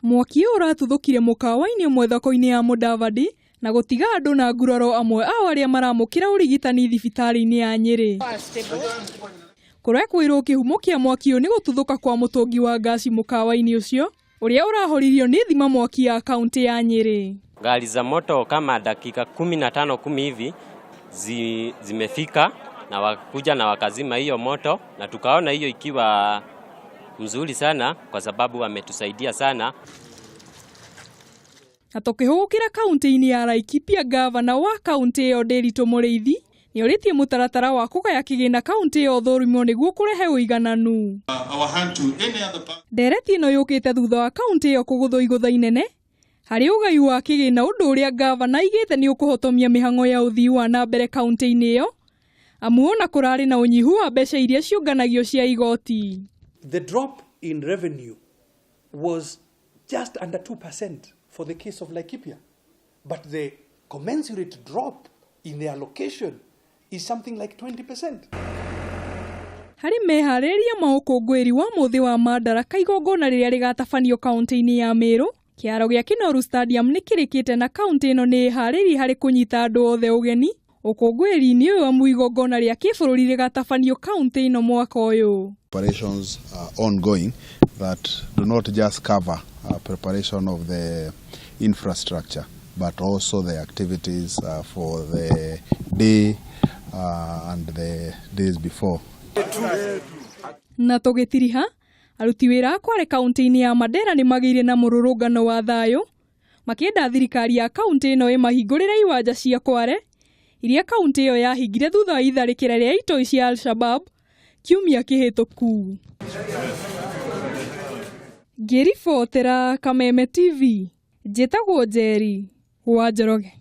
Mwaki ũrathuthũkire mukawa-ini ũmwe thoko-inĩ ya Mudavadi na gũtiga andũ na nguraro amwe ao arĩa maramũkĩra ũrigitani thibitarĩ-inĩ ya Nyeri. Kũrekwĩrwo kĩhumo kĩa mwaki ũyũ nĩ gũtuthũka kwa mũtũngi wa gasi mukawa-ini ũcio ũrĩa ũrahoririo nĩ thima mwaki ya kaunti ya Nyeri. Gari za moto kama dakika 15-10 hivi zimefika na wakuja na wakazima hiyo moto, na tukaona hiyo ikiwa mzuri sana kwa sababu wametusaidia sana. Atokĩhũgũkĩra kaunti-inĩ ya Laikipia, gavana wa kaunti ĩyo Nderitu Mũrĩithi nĩ ũrĩtie mũtaratara wa kũgaya kĩgĩna kaunti ĩyo thũrimũ nĩguo kũrehe ũigananu. Ndereti ĩno yũkĩte thutha wa kaunti ĩyo kũgũthwo igũtha inene harĩ ũgai wa kĩgĩna, ũndũ ũrĩa gavana igĩte nĩ ũkũhotomia mĩhang'o ya ũthii wa na mbere kaunti-inĩ ĩyo, amu ona kũrarĩ na ũnyihu wa mbeca iria ciũnganagio cia igoti. The drop in revenue was just under 2% for the case of Laikipia, but the commensurate drop in the allocation is something like 20%. Harĩ meharĩria maũkũngũĩri wa mũthĩ wa Madaraka, igongona rĩrĩa rĩgatabanio kaunti-inĩ ya Meru, kĩharo gĩa Kinoru Stadium nĩ kĩrĩkĩte na kaunti ĩno nĩ harĩri harĩ kũnyita andũ othe ũgeni. Ũkũngũĩri-inĩ ũyũ amu igongona rĩa kĩbũrũri rĩgatabanio kaunti ĩno mwaka ũyũ. Preparations are ongoing that do not just cover preparation of the infrastructure, but also the activities for the day and the days before. Na tũgĩtiriha, aruti wĩra a Kwale kaunti-inĩ ya Mandera nĩ magĩire na mũrũrũngano wa thayũ, makĩenda thirikari ya kaunti ĩno ĩmahingũrĩre iwanja cia Kwale iria kaunti ĩyo yahingire thutha wa itharĩkĩra rĩa itoi cia Al-Shabab kiumia kĩhĩtũku. Ngĩribotera Kameme TV, njĩtagwo Nyeri wa Njoroge.